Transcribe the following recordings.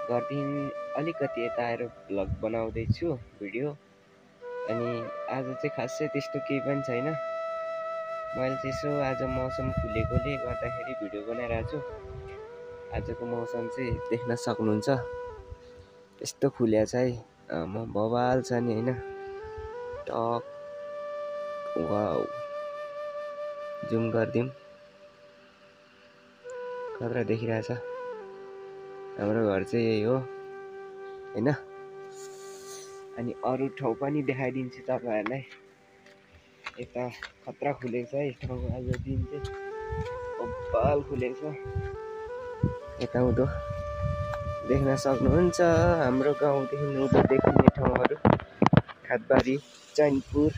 घरदेखि अलिकति यता आएर भ्लग बनाउँदैछु भिडियो। अनि आज चाहिँ खासै त्यस्तो केही पनि छैन। मैले चाहिँ यसो आज मौसम खुलेकोले गर्दाखेरि भिडियो बनाइरहेको छु। आजको मौसम चाहिँ देख्न सक्नुहुन्छ, यस्तो खुल्या छ है, म बवाल छ नि होइन। टक वाउ, जुम गरिदिउँ, खतरा देखिरहेछ। हाम्रो घर चाहिँ यही हो होइन। अनि अरू ठाउँ पनि देखाइदिन्छु तपाईँहरूलाई। यता खतरा खुलेको छ है ठाउँ, आज दिन चाहिँ बवाल खुलेको छ। यताउँदो देख्न सक्नुहुन्छ हाम्रो गाउँदेखि उँधो देखिने ठाउँहरू। खातबारी, चैनपुर,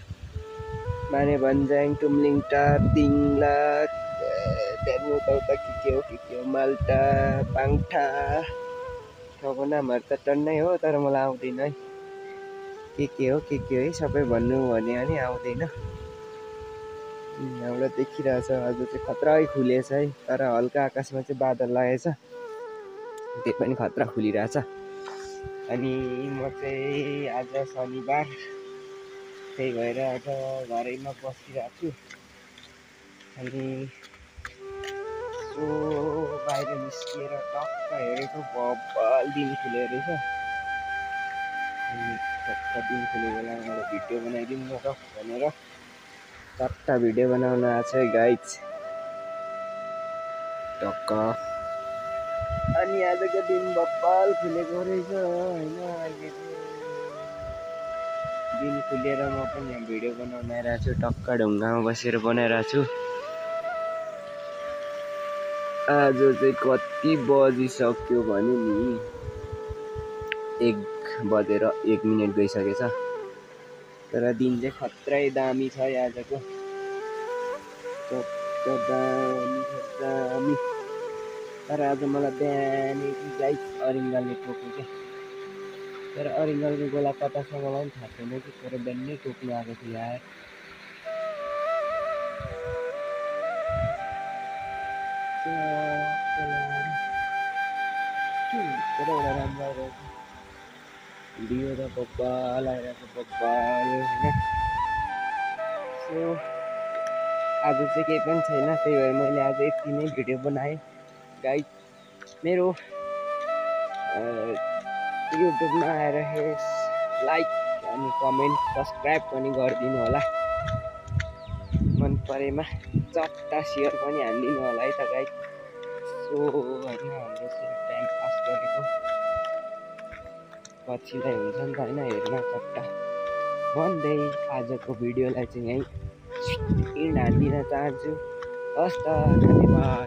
मानेभन्ज्याङ, तुमलिङटार, दिङलाक, त्यहाँदेखि उता के हो माल्टा, पाङठा। ठाउँको नामहरू त टन्नै हो, तर मलाई आउँदैन है। के हो है सबै भन्नु भने पनि आउँदैन। यहाँबाट देखिरहेछ आज चाहिँ खतरै खुलेछ है, तर हल्का आकाशमा चाहिँ बादल लागेछ, त्यो पनि खतरा खुलिरहेछ। अनि म चाहिँ आज शनिबार, त्यही भएर आज घरैमा बसिरहेको छु। अनि यसो बाहिर निस्किएर टक्क हेरेको, बब्बल दिन खुलेको रहेछ। अनि टक्क दिन खुलेको बेलामा भिडियो बनाइदिउँ न त भनेर 4टा भिडियो बनाउन आएको छ है गाइज, टक्क। अनि आजको दिन बब्बल खुलेको रहेछ होइन। अहिले दिन खुलेर म पनि यहाँ भिडियो बनाउन आइरहेको छु, टक्क ढुङ्गामा बसेर बनाइरहेको छु। आज चाहिँ कति बजिसक्यो भने नि 1:01 गइसकेछ। तर दिन चाहिँ खत्रै दामी छ है आजको, दामी। तर आज मलाई बिहानै गाइस अरिङ्गलले टोक्यो क्या। तर अरिङ्गलको गोला कता छ मलाई पनि थाहा छैन कि, तर बिहानै टोक्नु आएको थियो यार। तर एउटा राम्रो आइरहेको भिडियो त बब्बल आइरहेको, बब्बल होइन। सो आज चाहिँ केही पनि छैन, त्यही भएर मैले आज यति नै भिडियो बनाएँ गाइस। मेरो युट्युबमा आएर लाइक अनि कमेन्ट सब्सक्राइब पनि गरिदिनु होला। मन परेमा चट्टा सेयर पनि हानिदिनु होला है त गाइस। सो होइन, हाम्रो टाइम पास गरेको पछिलाई हुन्छ नि त होइन, हेर्न चट्टा भन्दै आजको भिडियोलाई चाहिँ यहीँ हानिदिन चाहन्छु। हस् त, धन्यवाद।